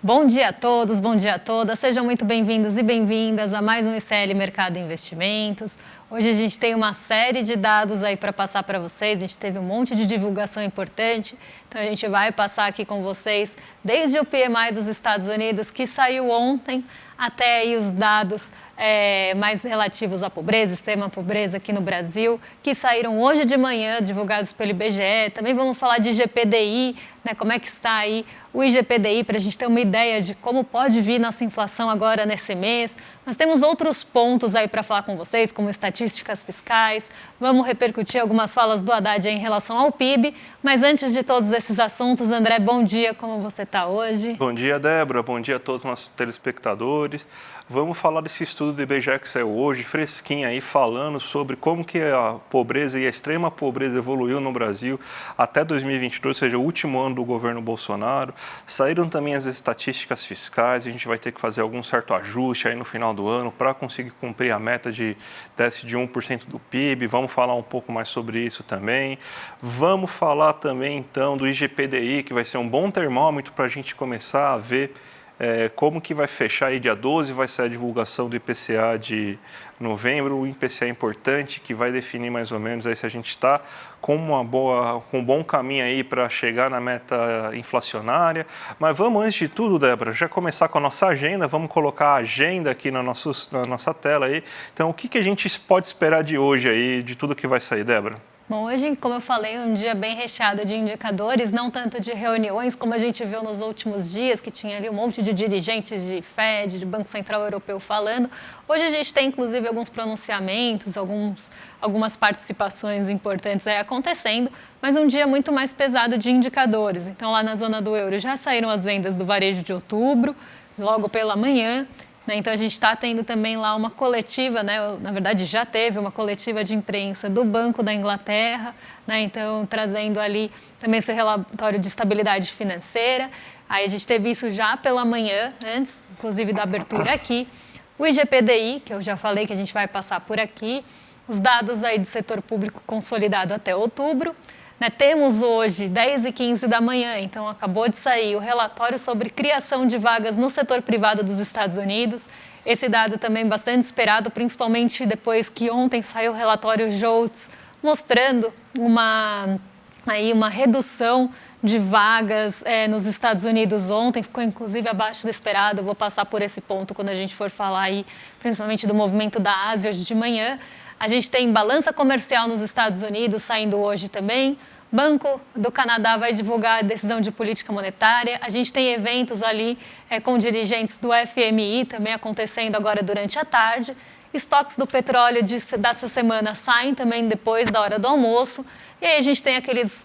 Bom dia a todos, bom dia a todas. Sejam muito bem-vindos e bem-vindas a mais um ICL Mercado e Investimentos. Hoje a gente tem uma série de dados aí para passar para vocês. A gente teve um monte de divulgação importante. Então a gente vai passar aqui com vocês desde o PMI dos Estados Unidos, que saiu ontem, até aí os dados mais relativos à pobreza, extrema pobreza aqui no Brasil, que saíram hoje de manhã, divulgados pelo IBGE. Também vamos falar de IGPDI, né, como é que está aí o IGPDI, para a gente ter uma ideia de como pode vir nossa inflação agora nesse mês. Nós temos outros pontos aí para falar com vocês, como estatísticas fiscais. Vamos repercutir algumas falas do Haddad em relação ao PIB. Mas antes de todos esses assuntos, André, bom dia, como você está hoje? Bom dia, Débora. Bom dia a todos os nossos telespectadores. Vamos falar desse estudo do IBGE que saiu hoje, fresquinho aí, falando sobre como que a pobreza e a extrema pobreza evoluiu no Brasil até 2022, ou seja, o último ano do governo Bolsonaro. Saíram também as estatísticas fiscais, a gente vai ter que fazer algum certo ajuste aí no final do ano para conseguir cumprir a meta de déficit de 1% do PIB. Vamos falar um pouco mais sobre isso também. Vamos falar também, então, do IGPDI, que vai ser um bom termômetro para a gente começar a ver como que vai fechar aí dia 12, vai ser a divulgação do IPCA de novembro, o IPCA importante que vai definir mais ou menos aí se a gente está com um bom caminho aí para chegar na meta inflacionária. Mas vamos, antes de tudo, Débora, já começar com a nossa agenda, vamos colocar a agenda aqui na nossa tela aí. Então, o que a gente pode esperar de hoje aí, de tudo que vai sair, Débora? Bom, hoje, como eu falei, um dia bem recheado de indicadores, não tanto de reuniões, como a gente viu nos últimos dias, que tinha ali um monte de dirigentes de Fed, de Banco Central Europeu falando. Hoje a gente tem, inclusive, alguns pronunciamentos, algumas participações importantes aí acontecendo, mas um dia muito mais pesado de indicadores. Então, lá na zona do euro já saíram as vendas do varejo de outubro, logo pela manhã. Então, a gente está tendo também lá uma coletiva, né? Na verdade, já teve uma coletiva de imprensa do Banco da Inglaterra, né? Então, trazendo ali também esse relatório de estabilidade financeira. Aí a gente teve isso já pela manhã, antes, inclusive, da abertura aqui. O IGPDI, que eu já falei que a gente vai passar por aqui. Os dados aí do setor público consolidado até outubro. Temos hoje, 10h15 da manhã, então acabou de sair o relatório sobre criação de vagas no setor privado dos Estados Unidos. Esse dado também bastante esperado, principalmente depois que ontem saiu o relatório JOLTS, mostrando uma redução de vagas nos Estados Unidos ontem, ficou inclusive abaixo do esperado. Eu vou passar por esse ponto quando a gente for falar aí, principalmente do movimento da Ásia hoje de manhã. A gente tem balança comercial nos Estados Unidos saindo hoje também. Banco do Canadá vai divulgar a decisão de política monetária. A gente tem eventos ali com dirigentes do FMI também acontecendo agora durante a tarde. Estoques do petróleo dessa semana saem também depois da hora do almoço. E aí a gente tem aqueles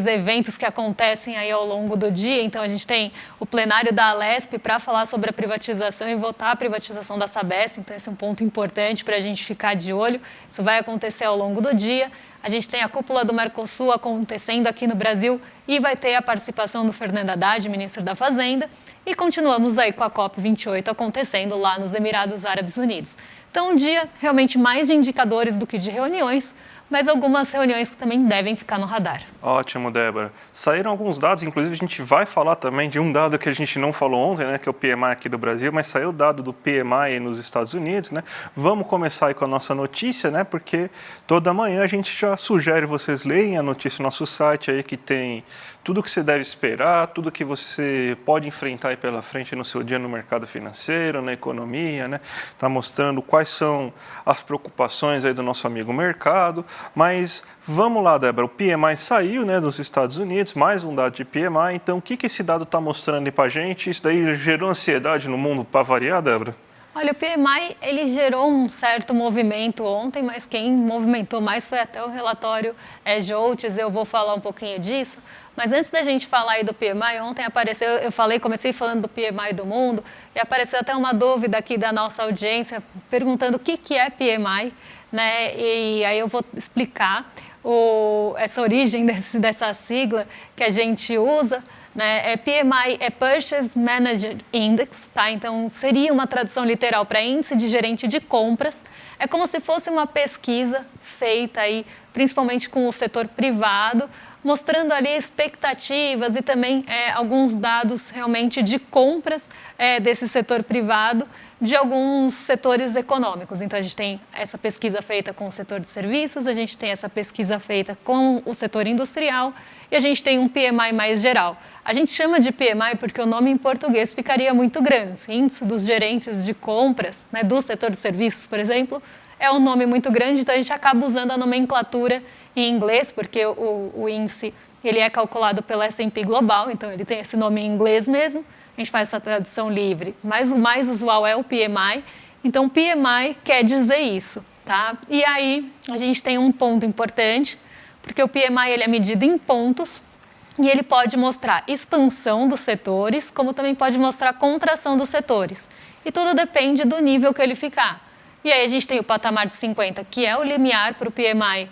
eventos que acontecem aí ao longo do dia. Então, a gente tem o plenário da Alesp para falar sobre a privatização e votar a privatização da Sabesp. Então, esse é um ponto importante para a gente ficar de olho. Isso vai acontecer ao longo do dia. A gente tem a cúpula do Mercosul acontecendo aqui no Brasil e vai ter a participação do Fernando Haddad, ministro da Fazenda. E continuamos aí com a COP28 acontecendo lá nos Emirados Árabes Unidos. Então, um dia realmente mais de indicadores do que de reuniões, mas algumas reuniões que também devem ficar no radar. Ótimo, Débora. Saíram alguns dados, inclusive a gente vai falar também de um dado que a gente não falou ontem, né, que é o PMI aqui do Brasil, mas saiu o dado do PMI nos Estados Unidos, né? Vamos começar aí com a nossa notícia, né, porque toda manhã a gente já sugere vocês leem a notícia no nosso site aí, que tem tudo o que você deve esperar, tudo que você pode enfrentar aí pela frente no seu dia no mercado financeiro, na economia, né? Está mostrando quais são as preocupações aí do nosso amigo mercado. Mas vamos lá, Débora, o PMI saiu, né, dos Estados Unidos, mais um dado de PMI. Então, o que esse dado está mostrando aí para a gente? Isso daí gerou ansiedade no mundo para variar, Débora? Olha, o PMI ele gerou um certo movimento ontem, mas quem movimentou mais foi até o relatório JOLTS. Eu vou falar um pouquinho disso. Mas antes da gente falar aí do PMI, ontem apareceu, comecei falando do PMI do mundo, e apareceu até uma dúvida aqui da nossa audiência, perguntando o que é PMI, né? E aí eu vou explicar essa origem dessa sigla que a gente usa. Né? PMI é Purchase Manager Index, tá? Então seria uma tradução literal para índice de gerente de compras. É como se fosse uma pesquisa feita aí principalmente com o setor privado, mostrando ali expectativas e também alguns dados realmente de compras desse setor privado de alguns setores econômicos. Então, a gente tem essa pesquisa feita com o setor de serviços, a gente tem essa pesquisa feita com o setor industrial e a gente tem um PMI mais geral. A gente chama de PMI porque o nome em português ficaria muito grande. Índice dos gerentes de compras, né, do setor de serviços, por exemplo, é um nome muito grande, então a gente acaba usando a nomenclatura em inglês, porque o índice ele é calculado pela S&P Global, então ele tem esse nome em inglês mesmo. A gente faz essa tradução livre, mas o mais usual é o PMI. Então, PMI quer dizer isso, tá? E aí, a gente tem um ponto importante, porque o PMI ele é medido em pontos e ele pode mostrar expansão dos setores, como também pode mostrar contração dos setores. E tudo depende do nível que ele ficar. E aí, a gente tem o patamar de 50, que é o limiar para o PMI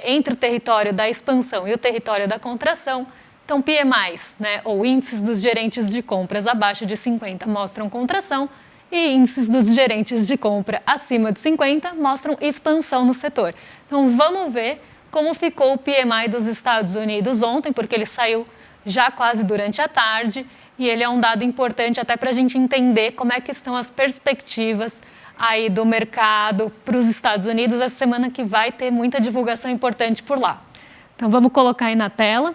entre o território da expansão e o território da contração. Então, PMIs, né, ou índices dos gerentes de compras abaixo de 50 mostram contração e índices dos gerentes de compra acima de 50 mostram expansão no setor. Então, vamos ver como ficou o PMI dos Estados Unidos ontem, porque ele saiu já quase durante a tarde e ele é um dado importante até para a gente entender como é que estão as perspectivas aí do mercado para os Estados Unidos essa semana, que vai ter muita divulgação importante por lá. Então, vamos colocar aí na tela.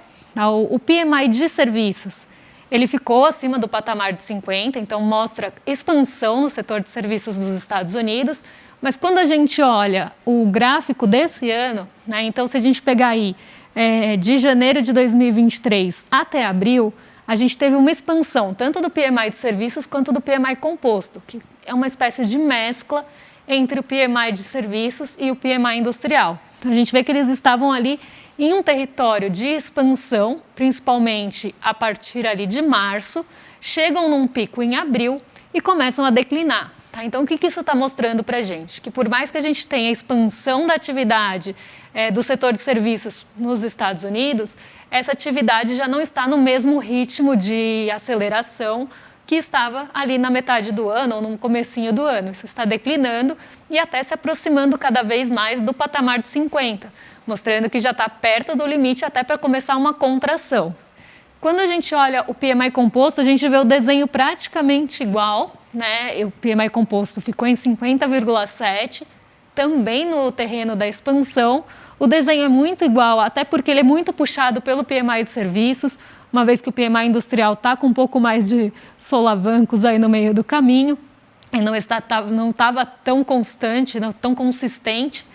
O PMI de serviços, ele ficou acima do patamar de 50, então mostra expansão no setor de serviços dos Estados Unidos, mas quando a gente olha o gráfico desse ano, né, então se a gente pegar aí de janeiro de 2023 até abril, a gente teve uma expansão tanto do PMI de serviços quanto do PMI composto, que é uma espécie de mescla entre o PMI de serviços e o PMI industrial. Então a gente vê que eles estavam ali em um território de expansão, principalmente a partir ali de março, chegam num pico em abril e começam a declinar. Tá? Então, o que isso está mostrando para a gente? Que por mais que a gente tenha expansão da atividade do setor de serviços nos Estados Unidos, essa atividade já não está no mesmo ritmo de aceleração que estava ali na metade do ano ou no comecinho do ano. Isso está declinando e até se aproximando cada vez mais do patamar de 50, mostrando que já está perto do limite até para começar uma contração. Quando a gente olha o PMI composto, a gente vê o desenho praticamente igual, né? O PMI composto ficou em 50,7, também no terreno da expansão. O desenho é muito igual, até porque ele é muito puxado pelo PMI de serviços, uma vez que o PMI industrial está com um pouco mais de solavancos aí no meio do caminho, e não estava tão constante, não tão consistente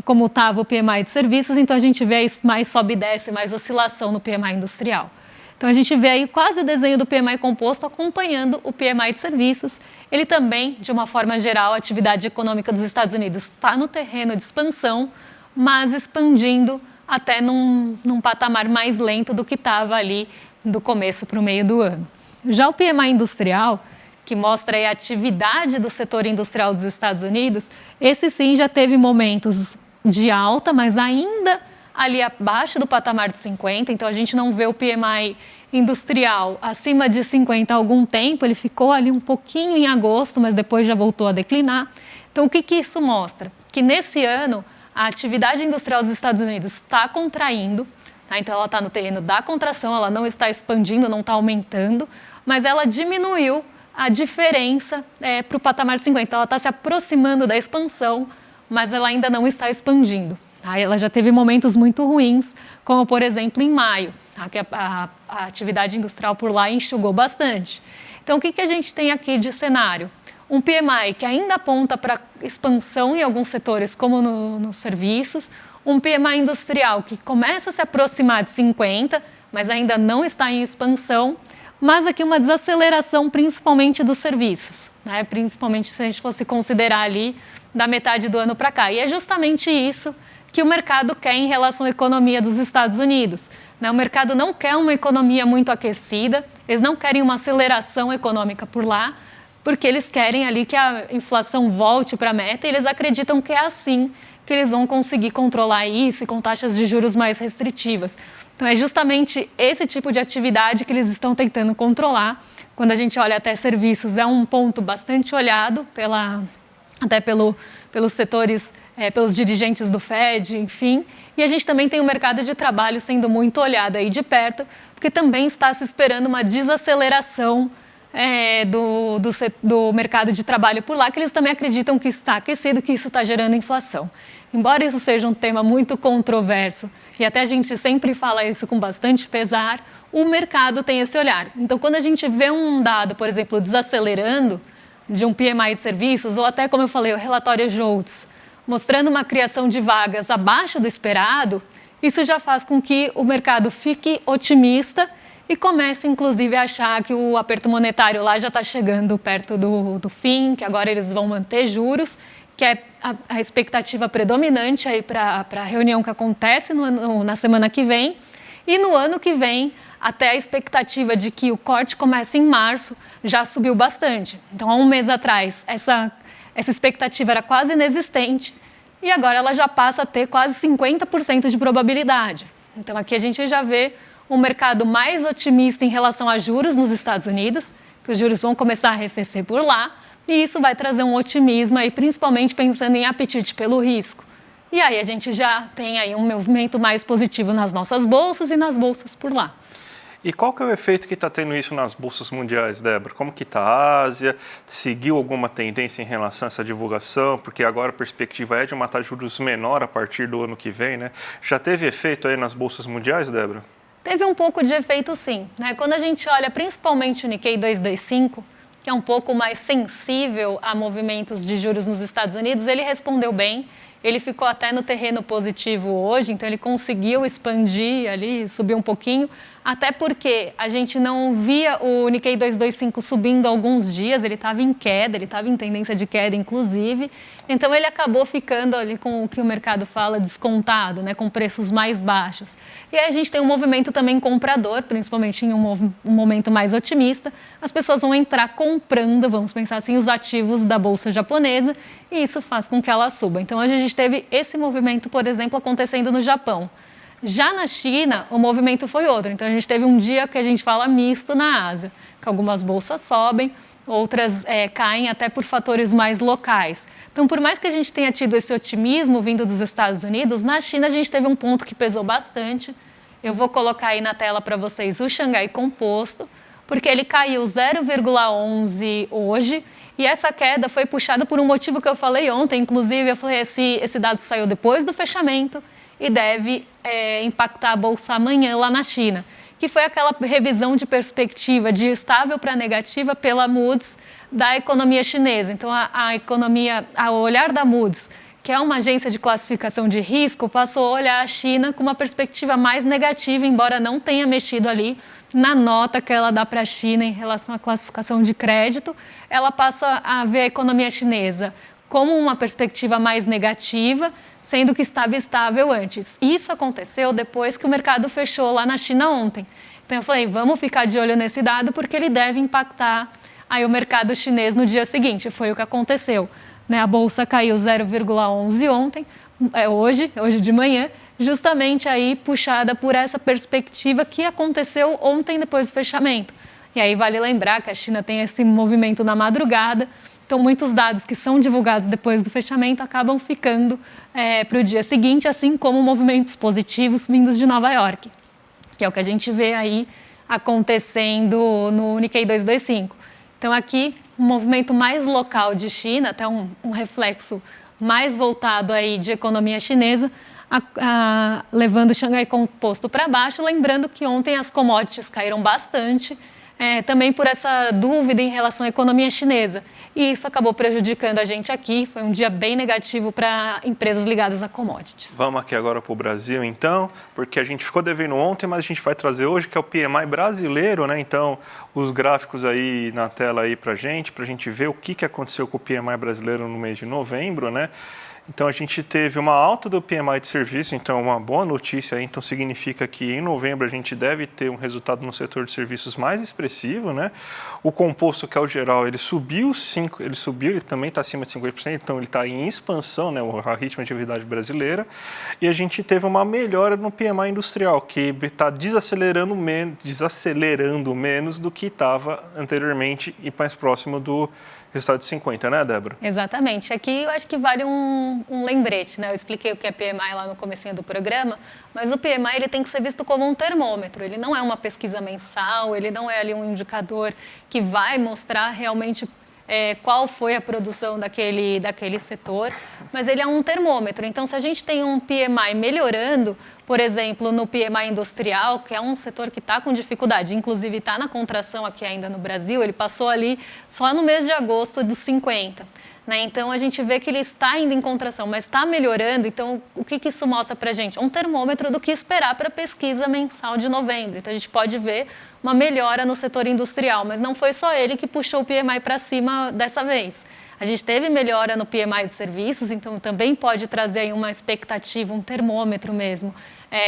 como estava o PMI de serviços, então a gente vê aí mais sobe e desce, mais oscilação no PMI industrial. Então a gente vê aí quase o desenho do PMI composto acompanhando o PMI de serviços. Ele também, de uma forma geral, a atividade econômica dos Estados Unidos está no terreno de expansão, mas expandindo até num patamar mais lento do que estava ali do começo para o meio do ano. Já o PMI industrial, que mostra aí a atividade do setor industrial dos Estados Unidos, esse sim já teve momentos de alta, mas ainda ali abaixo do patamar de 50, então a gente não vê o PMI industrial acima de 50 há algum tempo, ele ficou ali um pouquinho em agosto, mas depois já voltou a declinar. Então o que isso mostra? Que nesse ano a atividade industrial dos Estados Unidos está contraindo, tá? Então ela está no terreno da contração, ela não está expandindo, não está aumentando, mas ela diminuiu a diferença para o patamar de 50, ela está se aproximando da expansão, mas ela ainda não está expandindo. Tá? Ela já teve momentos muito ruins, como por exemplo em maio, tá? Que a atividade industrial por lá enxugou bastante. Então o que a gente tem aqui de cenário? Um PMI que ainda aponta para expansão em alguns setores, como nos serviços, um PMI industrial que começa a se aproximar de 50, mas ainda não está em expansão, mas aqui uma desaceleração principalmente dos serviços, né? Principalmente se a gente fosse considerar ali da metade do ano para cá. E é justamente isso que o mercado quer em relação à economia dos Estados Unidos, né? O mercado não quer uma economia muito aquecida, eles não querem uma aceleração econômica por lá, porque eles querem ali que a inflação volte para a meta e eles acreditam que é assim que eles vão conseguir controlar isso com taxas de juros mais restritivas. Então é justamente esse tipo de atividade que eles estão tentando controlar. Quando a gente olha até serviços, é um ponto bastante olhado até pelos setores, pelos dirigentes do Fed, enfim. E a gente também tem o mercado de trabalho sendo muito olhado aí de perto, porque também está se esperando uma desaceleração do mercado de trabalho por lá, que eles também acreditam que está aquecido, que isso está gerando inflação. Embora isso seja um tema muito controverso, e até a gente sempre fala isso com bastante pesar, o mercado tem esse olhar. Então, quando a gente vê um dado, por exemplo, desacelerando, de um PMI de serviços, ou até, como eu falei, o relatório JOLTS, mostrando uma criação de vagas abaixo do esperado, isso já faz com que o mercado fique otimista e comece, inclusive, a achar que o aperto monetário lá já está chegando perto do fim, que agora eles vão manter juros, que é a expectativa predominante aí para a reunião que acontece na semana que vem. E no ano que vem, até a expectativa de que o corte comece em março já subiu bastante. Então, há um mês atrás, essa expectativa era quase inexistente e agora ela já passa a ter quase 50% de probabilidade. Então, aqui a gente já vê um mercado mais otimista em relação a juros nos Estados Unidos, que os juros vão começar a arrefecer por lá, e isso vai trazer um otimismo, aí, principalmente pensando em apetite pelo risco. E aí a gente já tem aí um movimento mais positivo nas nossas bolsas e nas bolsas por lá. E qual que é o efeito que está tendo isso nas bolsas mundiais, Débora? Como que está a Ásia? Seguiu alguma tendência em relação a essa divulgação? Porque agora a perspectiva é de uma taxa de juros menor a partir do ano que vem, né? Já teve efeito aí nas bolsas mundiais, Débora? Teve um pouco de efeito, sim, né? Quando a gente olha principalmente o Nikkei 225, que é um pouco mais sensível a movimentos de juros nos Estados Unidos, ele respondeu bem. Ele ficou até no terreno positivo hoje, então ele conseguiu expandir ali, subir um pouquinho, até porque a gente não via o Nikkei 225 subindo há alguns dias, ele estava em queda, ele estava em tendência de queda, inclusive, então ele acabou ficando ali com o que o mercado fala descontado, né, com preços mais baixos. E aí a gente tem um movimento também comprador, principalmente em um momento mais otimista, as pessoas vão entrar comprando, vamos pensar assim, os ativos da bolsa japonesa, e isso faz com que ela suba. Então, hoje a gente teve esse movimento, por exemplo, acontecendo no Japão. Já na China, o movimento foi outro. Então, a gente teve um dia que a gente fala misto na Ásia, que algumas bolsas sobem, outras caem até por fatores mais locais. Então, por mais que a gente tenha tido esse otimismo vindo dos Estados Unidos, na China a gente teve um ponto que pesou bastante. Eu vou colocar aí na tela para vocês o Xangai Composto, porque ele caiu 0,11 hoje, e essa queda foi puxada por um motivo que eu falei ontem, inclusive eu falei, esse dado saiu depois do fechamento e deve impactar a bolsa amanhã lá na China, que foi aquela revisão de perspectiva de estável para negativa pela Moody's da economia chinesa. Então, a economia, ao olhar da Moody's, que é uma agência de classificação de risco, passou a olhar a China com uma perspectiva mais negativa, embora não tenha mexido ali na nota que ela dá para a China em relação à classificação de crédito, ela passa a ver a economia chinesa como uma perspectiva mais negativa, sendo que estava estável antes. Isso aconteceu depois que o mercado fechou lá na China ontem. Então eu falei, vamos ficar de olho nesse dado porque ele deve impactar aí o mercado chinês no dia seguinte. Foi o que aconteceu. A bolsa caiu 0,11 ontem, hoje de manhã, justamente aí puxada por essa perspectiva que aconteceu ontem depois do fechamento. E aí vale lembrar que a China tem esse movimento na madrugada, então muitos dados que são divulgados depois do fechamento acabam ficando para o dia seguinte, assim como movimentos positivos vindos de Nova York, que é o que a gente vê aí acontecendo no Nikkei 225. Então aqui um movimento mais local de China, até um reflexo mais voltado aí de economia chinesa, levando o Xangai Composto para baixo, lembrando que ontem as commodities caíram bastante, também por essa dúvida em relação à economia chinesa. E isso acabou prejudicando a gente aqui, foi um dia bem negativo para empresas ligadas a commodities. Vamos aqui agora para o Brasil, então, porque a gente ficou devendo ontem, mas a gente vai trazer hoje, que é o PMI brasileiro, né? Então, os gráficos aí na tela aí para a gente ver o que aconteceu com o PMI brasileiro no mês de novembro, né? Então, a gente teve uma alta do PMI de serviço, então uma boa notícia aí, então significa que em novembro a gente deve ter um resultado no setor de serviços mais expressivo, né? O composto, que é o geral, ele subiu, ele também está acima de 50%, então ele está em expansão, né? A ritmo de atividade brasileira, e a gente teve uma melhora no PMI industrial, que está desacelerando menos do que estava anteriormente e mais próximo do Resultado de 50, né, Débora? Exatamente. Aqui eu acho que vale um lembrete, né? Eu expliquei o que é PMI lá no comecinho do programa, mas o PMI ele tem que ser visto como um termômetro. Ele não é uma pesquisa mensal, ele não é ali um indicador que vai mostrar realmente qual foi a produção daquele setor, mas ele é um termômetro. Então, se a gente tem um PMI melhorando, por exemplo, no PMI industrial, que é um setor que está com dificuldade, inclusive está na contração aqui ainda no Brasil, ele passou ali só no mês de agosto dos 50. Né? Então, a gente vê que ele está indo em contração, mas está melhorando. Então, o que isso mostra para a gente? É um termômetro do que esperar para a pesquisa mensal de novembro. Então, a gente pode ver uma melhora no setor industrial, mas não foi só ele que puxou o PMI para cima dessa vez. A gente teve melhora no PMI de serviços, então também pode trazer aí uma expectativa, um termômetro mesmo,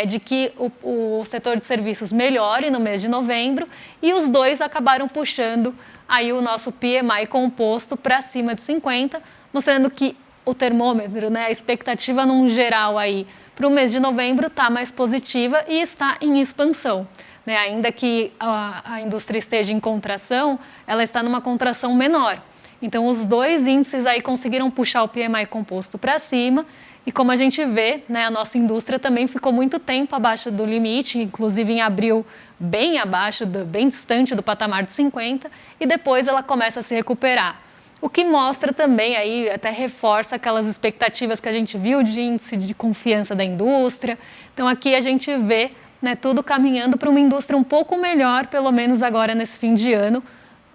de que o setor de serviços melhore no mês de novembro, e os dois acabaram puxando aí o nosso PMI composto para cima de 50, mostrando que o termômetro, né, a expectativa num geral aí para o mês de novembro está mais positiva e está em expansão. Né? Ainda que a indústria esteja em contração, ela está numa contração menor. Então, os dois índices aí conseguiram puxar o PMI composto para cima, e como a gente vê, né, a nossa indústria também ficou muito tempo abaixo do limite, inclusive em abril bem abaixo, bem distante do patamar de 50, e depois ela começa a se recuperar. O que mostra também, aí até reforça aquelas expectativas que a gente viu de índice de confiança da indústria. Então, aqui a gente vê, né, tudo caminhando para uma indústria um pouco melhor, pelo menos agora nesse fim de ano,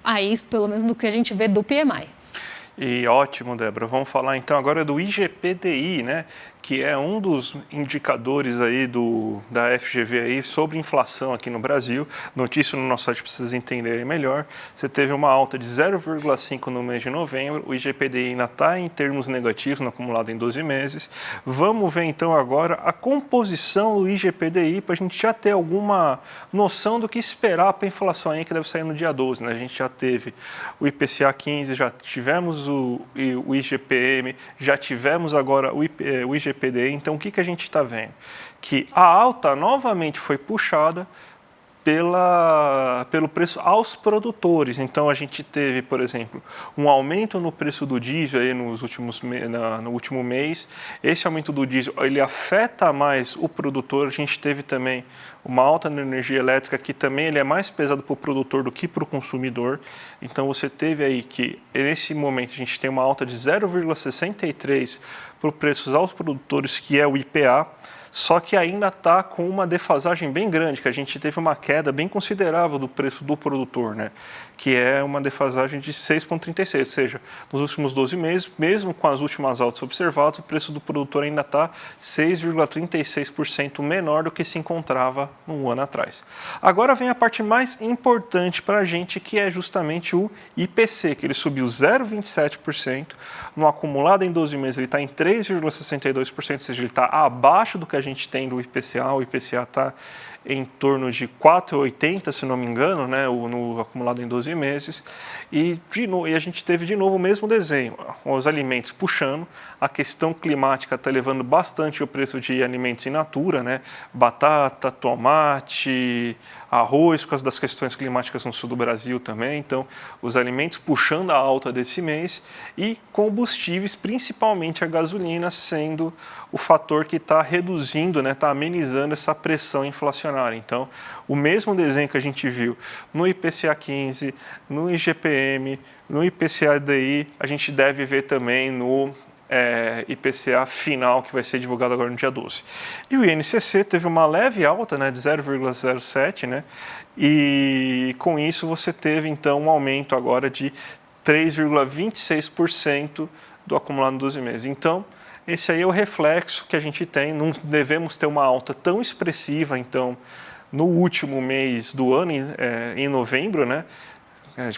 aí pelo menos do que a gente vê do PMI. E ótimo, Débora. Vamos falar então agora do IGPDI, né? Que é um dos indicadores aí da FGV aí sobre inflação aqui no Brasil. Notícia no nosso site para vocês entenderem melhor. Você teve uma alta de 0,5 no mês de novembro. O IGPDI ainda está em termos negativos, no acumulado em 12 meses. Vamos ver então agora a composição do IGPDI para a gente já ter alguma noção do que esperar para a inflação aí que deve sair no dia 12. Né? A gente já teve o IPCA 15, já tivemos o IGPM, já tivemos agora o IGPDI. Então, o que a gente está vendo? Que a alta novamente foi puxada pelo preço aos produtores. Então, a gente teve, por exemplo, um aumento no preço do diesel aí no último mês. Esse aumento do diesel, ele afeta mais o produtor. A gente teve também uma alta na energia elétrica, que também ele é mais pesado para o produtor do que para o consumidor. Então, você teve aí que, nesse momento, a gente tem uma alta de 0,63 para os preços aos produtores, que é o IPA, só que ainda está com uma defasagem bem grande, que a gente teve uma queda bem considerável do preço do produtor, né? Que é uma defasagem de 6,36, ou seja, nos últimos 12 meses, mesmo com as últimas altas observadas, o preço do produtor ainda está 6,36% menor do que se encontrava um ano atrás. Agora vem a parte mais importante para a gente, que é justamente o IPC, que ele subiu 0,27%, no acumulado em 12 meses ele está em 3,62%, ou seja, ele está abaixo do que a gente tem do IPCA. O IPCA está em torno de 4,80, se não me engano, né, no acumulado em 12 meses. E a gente teve de novo o mesmo desenho, os alimentos puxando, a questão climática está levando bastante o preço de alimentos in natura, né, batata, tomate, arroz, por causa das questões climáticas no sul do Brasil também. Então, os alimentos puxando a alta desse mês, e combustíveis, principalmente a gasolina, sendo o fator que está reduzindo, né, está amenizando essa pressão inflacionária. Então, o mesmo desenho que a gente viu no IPCA 15, no IGPM, no IPCA-DI, a gente deve ver também no IPCA final, que vai ser divulgado agora no dia 12. E o INCC teve uma leve alta, né, de 0,07, né, e com isso você teve então um aumento agora de 3,26% do acumulado em 12 meses. Então, esse aí é o reflexo que a gente tem. Não devemos ter uma alta tão expressiva, então, no último mês do ano, em novembro, né?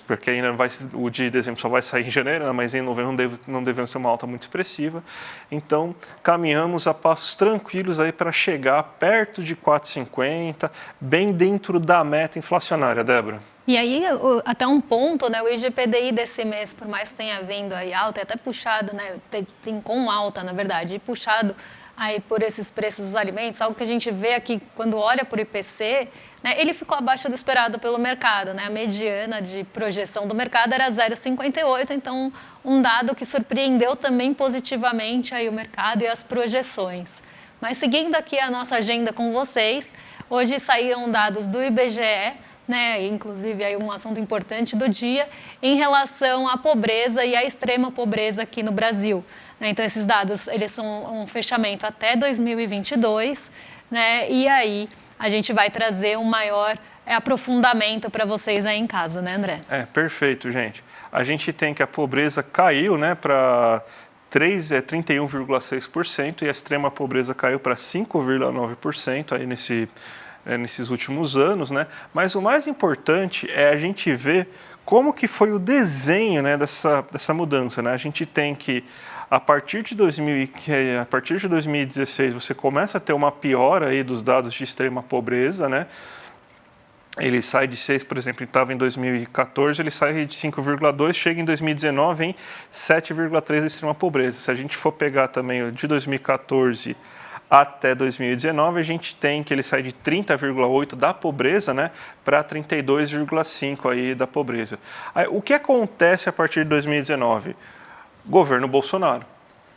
Porque ainda o de dezembro só vai sair em janeiro, né? Mas em novembro não devemos ter uma alta muito expressiva. Então, caminhamos a passos tranquilos aí para chegar perto de 4,50, bem dentro da meta inflacionária, Débora. E aí, até um ponto, né, o IGPDI desse mês, por mais que tenha vindo aí alta, é até puxado, né, tem com alta, na verdade, e puxado aí por esses preços dos alimentos, algo que a gente vê aqui quando olha por IPC, né, ele ficou abaixo do esperado pelo mercado, né, a mediana de projeção do mercado era 0,58, então um dado que surpreendeu também positivamente aí o mercado e as projeções. Mas seguindo aqui a nossa agenda com vocês, hoje saíram dados do IBGE, né, inclusive aí um assunto importante do dia, em relação à pobreza e à extrema pobreza aqui no Brasil. Né? Então, esses dados eles são um fechamento até 2022, né, e aí a gente vai trazer um maior aprofundamento para vocês aí em casa, né, André? Perfeito, gente. A gente tem que a pobreza caiu, né, para 31,6% e a extrema pobreza caiu para 5,9% aí nesses últimos anos, né? Mas o mais importante é a gente ver como que foi o desenho, né, dessa mudança, né? A gente tem que, a partir de 2016, você começa a ter uma piora aí dos dados de extrema pobreza, né? Ele sai de 6, por exemplo, estava em 2014, ele sai de 5,2, chega em 2019 em 7,3 de extrema pobreza. Se a gente for pegar também de 2014 até 2019, a gente tem que ele sai de 30,8 da pobreza, né, para 32,5 aí da pobreza. Aí, o que acontece a partir de 2019? Governo Bolsonaro.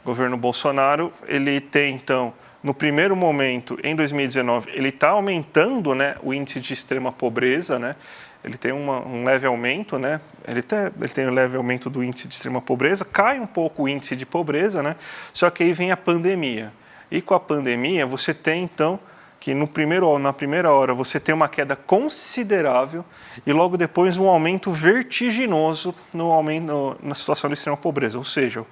Governo Bolsonaro, ele tem, então, no primeiro momento, em 2019, ele está aumentando, né, o índice de extrema pobreza, né, ele tem um leve aumento, né, ele tem um leve aumento do índice de extrema pobreza, cai um pouco o índice de pobreza, né, só que aí vem a pandemia. E com a pandemia, você tem, então, que na primeira hora você tem uma queda considerável e logo depois um aumento vertiginoso na situação de extrema pobreza. Ou seja,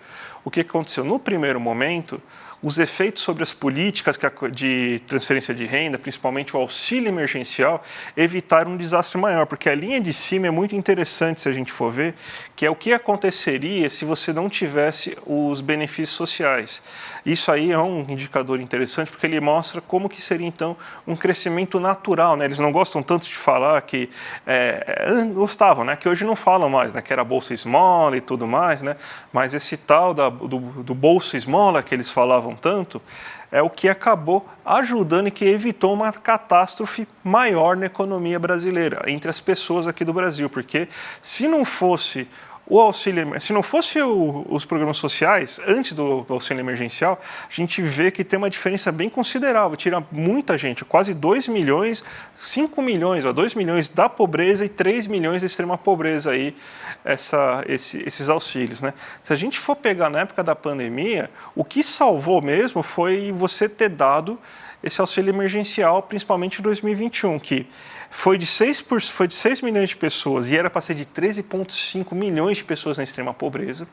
o que aconteceu? No primeiro momento, os efeitos sobre as políticas de transferência de renda, principalmente o auxílio emergencial, evitaram um desastre maior, porque a linha de cima é muito interessante se a gente for ver, que é o que aconteceria se você não tivesse os benefícios sociais. Isso aí é um indicador interessante, porque ele mostra como que seria, então, um crescimento natural, né? Eles não gostam tanto de falar que... gostavam, né? Que hoje não falam mais, né? Que era Bolsa Esmola e tudo mais, né? Mas esse tal do Bolsa Esmola que eles falavam tanto, é o que acabou ajudando e que evitou uma catástrofe maior na economia brasileira, entre as pessoas aqui do Brasil, porque se não fosse o auxílio, se não fosse os programas sociais, antes do auxílio emergencial, a gente vê que tem uma diferença bem considerável, tira muita gente, quase 2 milhões, 5 milhões, 2 milhões da pobreza e 3 milhões da extrema pobreza aí, esses auxílios, né? Se a gente for pegar na época da pandemia, o que salvou mesmo foi você ter dado esse auxílio emergencial, principalmente em 2021, que foi de 6 milhões de pessoas e era para ser de 13,5 milhões de pessoas na extrema pobreza,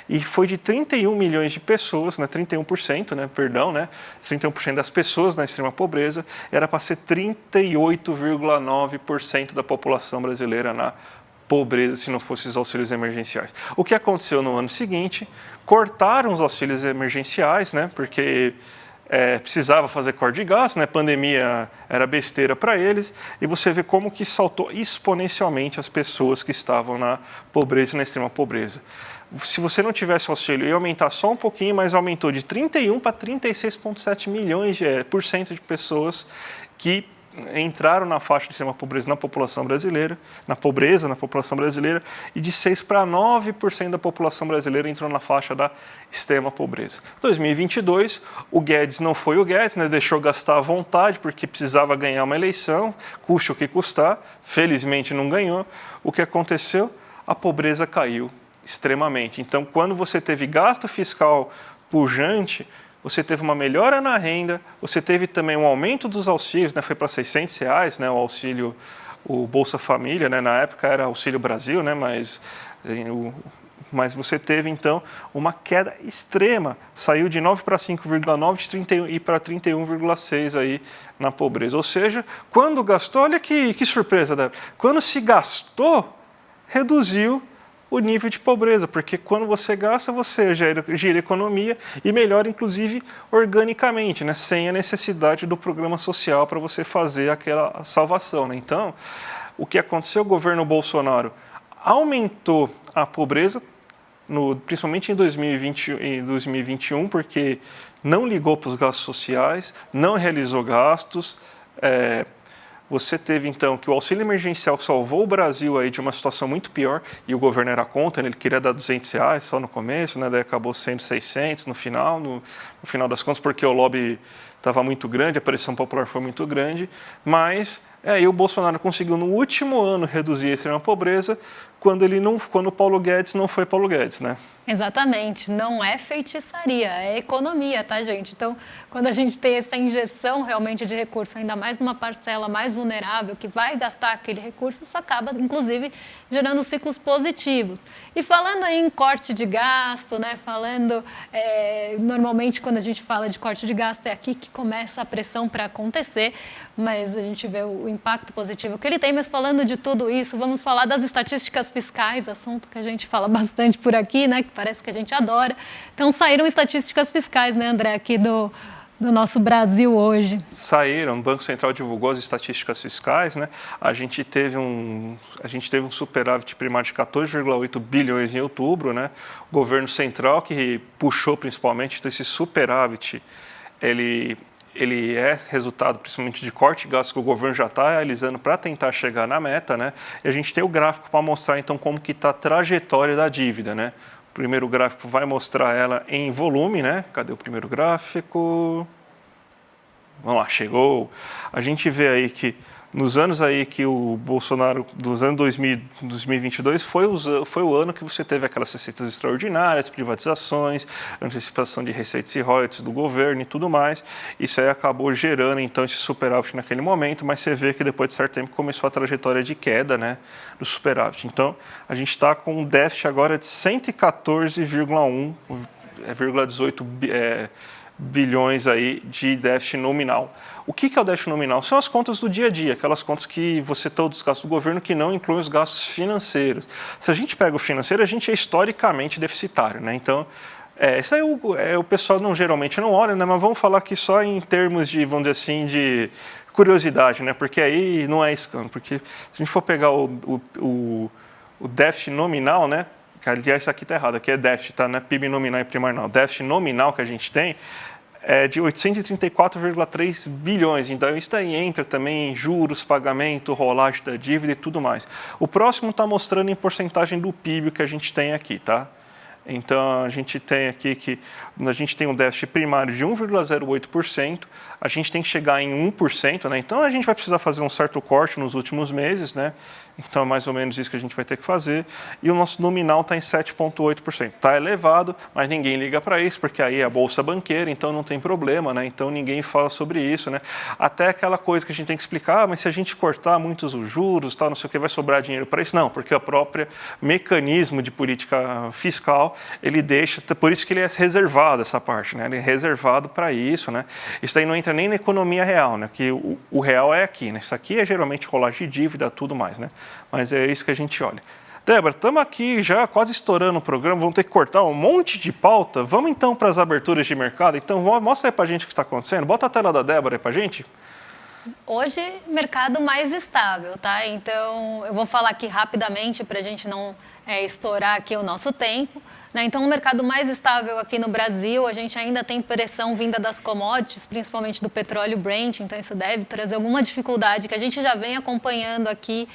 e foi de 31 milhões de pessoas, né, 31%, né, perdão, né, 31% das pessoas na extrema pobreza, era para ser 38,9% da população brasileira na pobreza se não fossem os auxílios emergenciais. O que aconteceu no ano seguinte? Cortaram os auxílios emergenciais, né, porque precisava fazer corte de gasto, né? Pandemia era besteira para eles, e você vê como que saltou exponencialmente as pessoas que estavam na pobreza e na extrema pobreza. Se você não tivesse auxílio, ia aumentar só um pouquinho, mas aumentou de 31 para 36,7 milhões por cento de pessoas que entraram na faixa de extrema pobreza na população brasileira, na população brasileira, e de 6 para 9% da população brasileira entrou na faixa da extrema pobreza. 2022, o Guedes não foi o Guedes, né, deixou gastar à vontade porque precisava ganhar uma eleição, custe o que custar, felizmente não ganhou. O que aconteceu? A pobreza caiu extremamente. Então, quando você teve gasto fiscal pujante, você teve uma melhora na renda, você teve também um aumento dos auxílios, né, foi para R$600, né, o auxílio, o Bolsa Família, né, na época era Auxílio Brasil, né, mas você teve então uma queda extrema, saiu de 9 para 5,9 e para 31,6 aí na pobreza. Ou seja, quando gastou, olha que surpresa, Débora, quando se gastou, reduziu o nível de pobreza, porque quando você gasta, você gira economia e melhora, inclusive, organicamente, né? Sem a necessidade do programa social para você fazer aquela salvação, né? Então, o que aconteceu, o governo Bolsonaro aumentou a pobreza, principalmente em 2020 e 2021, porque não ligou para os gastos sociais, não realizou gastos. Você teve, então, que o auxílio emergencial salvou o Brasil aí de uma situação muito pior, e o governo era contra, ele queria dar R$200 só no começo, né? Daí acabou sendo 600 no final das contas, porque o lobby estava muito grande, a pressão popular foi muito grande, mas aí o Bolsonaro conseguiu no último ano reduzir a extrema pobreza, quando o Paulo Guedes não foi Paulo Guedes, né? Exatamente, não é feitiçaria, é economia, tá, gente? Então, quando a gente tem essa injeção realmente de recurso, ainda mais numa parcela mais vulnerável, que vai gastar aquele recurso, isso acaba, inclusive, gerando ciclos positivos. E falando aí em corte de gasto, né? Normalmente, quando a gente fala de corte de gasto, é aqui que começa a pressão para acontecer, mas a gente vê o impacto positivo que ele tem. Mas falando de tudo isso, vamos falar das estatísticas fiscais, assunto que a gente fala bastante por aqui, né? Parece que a gente adora. Então, saíram estatísticas fiscais, né, André, aqui do nosso Brasil hoje. Saíram, o Banco Central divulgou as estatísticas fiscais, né? A gente teve um superávit primário de 14,8 bilhões em outubro, né? O governo central que puxou principalmente, então esse superávit, ele é resultado principalmente de corte de gastos que o governo já está realizando para tentar chegar na meta, né? E a gente tem o gráfico para mostrar, então, como que está a trajetória da dívida, né? O primeiro gráfico vai mostrar ela em volume, né? Cadê o primeiro gráfico? Vamos lá, chegou. A gente vê aí que nos anos aí que o Bolsonaro, dos anos 2022, foi o ano que você teve aquelas receitas extraordinárias, privatizações, antecipação de receitas e royalties do governo e tudo mais. Isso aí acabou gerando, então, esse superávit naquele momento, mas você vê que depois de certo tempo começou a trajetória de queda, né, do superávit. Então, a gente está com um déficit agora de 114,18 bilhões aí de déficit nominal. O que é o déficit nominal? São as contas do dia a dia, aquelas contas que você tem os gastos do governo que não incluem os gastos financeiros. Se a gente pega o financeiro, a gente é historicamente deficitário, né? Então, isso aí o pessoal geralmente não olha, né? Mas vamos falar aqui só em termos de, vamos dizer assim, de curiosidade, né? Porque aí não é escândalo. Porque se a gente for pegar o déficit nominal, né? Aliás, isso aqui está errado, aqui é déficit, tá? Não é PIB nominal e primário, não. O déficit nominal que a gente tem é de 834,3 bilhões. Então, isso daí entra também em juros, pagamento, rolagem da dívida e tudo mais. O próximo está mostrando em porcentagem do PIB que a gente tem aqui, tá? Então, a gente tem aqui que a gente tem um déficit primário de 1,08%, a gente tem que chegar em 1%, né? Então, a gente vai precisar fazer um certo corte nos últimos meses, né? Então, é mais ou menos isso que a gente vai ter que fazer. E o nosso nominal está em 7,8%. Está elevado, mas ninguém liga para isso, porque aí é a bolsa banqueira, então não tem problema, né? Então, ninguém fala sobre isso, né? Até aquela coisa que a gente tem que explicar, mas se a gente cortar muitos os juros, tal, não sei o que, vai sobrar dinheiro para isso? Não, porque o próprio mecanismo de política fiscal, ele deixa, por isso que ele é reservado, essa parte, né? Ele é reservado para isso, né? Isso aí não entra nem na economia real, né? Que o real é aqui, né? Isso aqui é geralmente rolagem de dívida, tudo mais, né? Mas é isso que a gente olha. Débora, estamos aqui já quase estourando o programa, vamos ter que cortar um monte de pauta. Vamos então para as aberturas de mercado? Então, mostra aí para a gente o que está acontecendo. Bota a tela da Débora aí para a gente. Hoje, mercado mais estável, tá? Então, eu vou falar aqui rapidamente para a gente não estourar aqui o nosso tempo. Né? Então, o mercado mais estável aqui no Brasil, a gente ainda tem pressão vinda das commodities, principalmente do petróleo Brent, então isso deve trazer alguma dificuldade que a gente já vem acompanhando aqui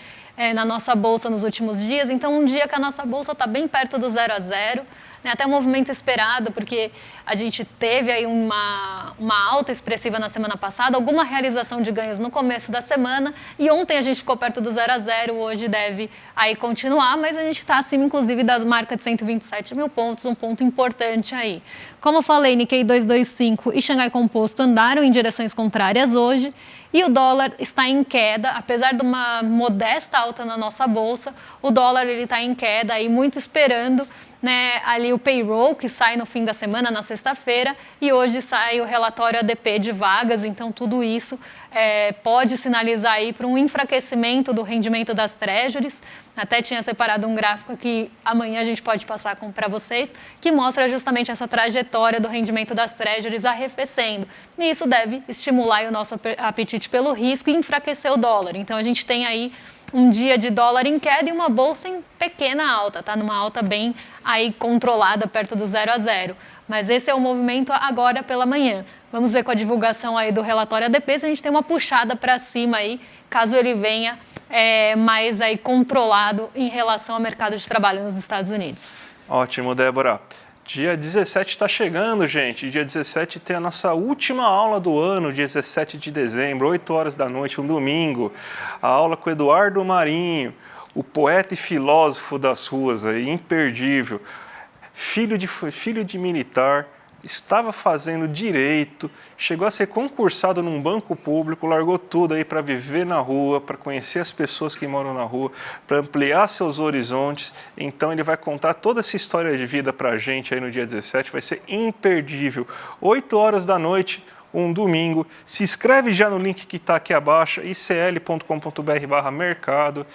na nossa bolsa nos últimos dias. Então, um dia que a nossa bolsa está bem perto do 0 a 0, né? Até um movimento esperado, porque a gente teve aí uma alta expressiva na semana passada, alguma realização de ganhos no começo da semana, e ontem a gente ficou perto do 0 a 0, hoje deve aí continuar, mas a gente está acima, inclusive, das marcas de 127 mil pontos, um ponto importante aí. Como eu falei, Nikkei 225 e Xangai Composto andaram em direções contrárias hoje, e o dólar está em queda, apesar de uma modesta alta na nossa bolsa, o dólar está em queda, aí muito esperando, né, ali o payroll que sai no fim da semana, na sexta-feira, e hoje sai o relatório ADP de vagas, então tudo isso pode sinalizar aí para um enfraquecimento do rendimento das treasuries. Até tinha separado um gráfico que amanhã a gente pode passar para vocês, que mostra justamente essa trajetória do rendimento das treasuries arrefecendo. E isso deve estimular o nosso apetite pelo risco e enfraquecer o dólar. Então a gente tem aí um dia de dólar em queda e uma bolsa em pequena alta, tá? Numa alta bem aí controlada, perto do 0 a 0. Mas esse é o movimento agora pela manhã. Vamos ver com a divulgação aí do relatório ADP se a gente tem uma puxada para cima aí, caso ele venha mais aí controlado em relação ao mercado de trabalho nos Estados Unidos. Ótimo, Débora. Dia 17 está chegando, gente. Dia 17 tem a nossa última aula do ano, dia 17 de dezembro, 8 horas da noite, um domingo. A aula com Eduardo Marinho, o poeta e filósofo das ruas, aí, imperdível. Filho de militar, estava fazendo direito, chegou a ser concursado num banco público, largou tudo aí para viver na rua, para conhecer as pessoas que moram na rua, para ampliar seus horizontes. Então ele vai contar toda essa história de vida para a gente aí no dia 17, vai ser imperdível. 8 horas da noite, um domingo. Se inscreve já no link que está aqui abaixo, icl.com.br/mercado.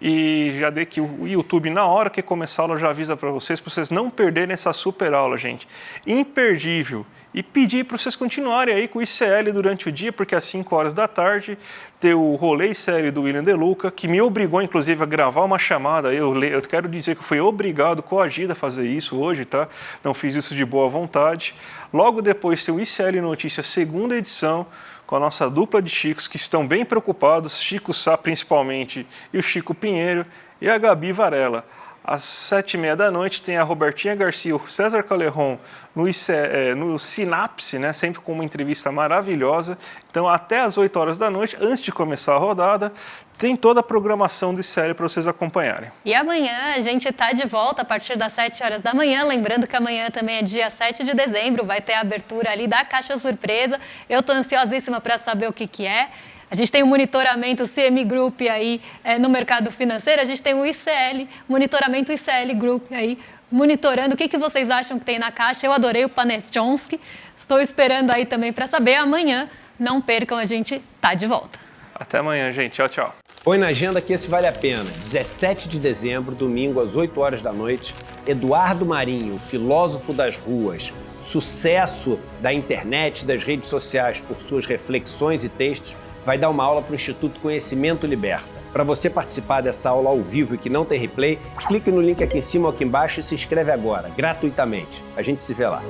E já dei que o YouTube, na hora que começar a aula, já avisa para vocês não perderem essa super aula, gente. Imperdível. E pedir para vocês continuarem aí com o ICL durante o dia, porque às 5 horas da tarde tem o rolê ICL do William De Luca, que me obrigou, inclusive, a gravar uma chamada. Eu quero dizer que eu fui obrigado, coagido a fazer isso hoje, tá? Não fiz isso de boa vontade. Logo depois tem o ICL Notícias, segunda edição, com a nossa dupla de Chicos, que estão bem preocupados, Chico Sá principalmente, e o Chico Pinheiro, e a Gabi Varela. Às 7h30 da noite tem a Robertinha Garcia, o César Caleron no Sinapse, né? Sempre com uma entrevista maravilhosa. Então, até às 8 horas da noite, antes de começar a rodada, tem toda a programação de série para vocês acompanharem. E amanhã a gente está de volta a partir das 7 horas da manhã. Lembrando que amanhã também é dia 7 de dezembro, vai ter a abertura ali da Caixa Surpresa. Eu estou ansiosíssima para saber o que é. A gente tem o monitoramento CME Group aí no mercado financeiro, a gente tem o ICL, monitoramento ICL Group aí, monitorando o que vocês acham que tem na Caixa. Eu adorei o Panetchonsky, estou esperando aí também para saber. Amanhã, não percam, a gente tá de volta. Até amanhã, gente. Tchau, tchau. Põe na agenda que esse vale a pena. 17 de dezembro, domingo, às 8 horas da noite, Eduardo Marinho, filósofo das ruas, sucesso da internet, das redes sociais por suas reflexões e textos, vai dar uma aula para o Instituto Conhecimento Liberta. Para você participar dessa aula ao vivo e que não tem replay, clique no link aqui em cima ou aqui embaixo e se inscreve agora, gratuitamente. A gente se vê lá.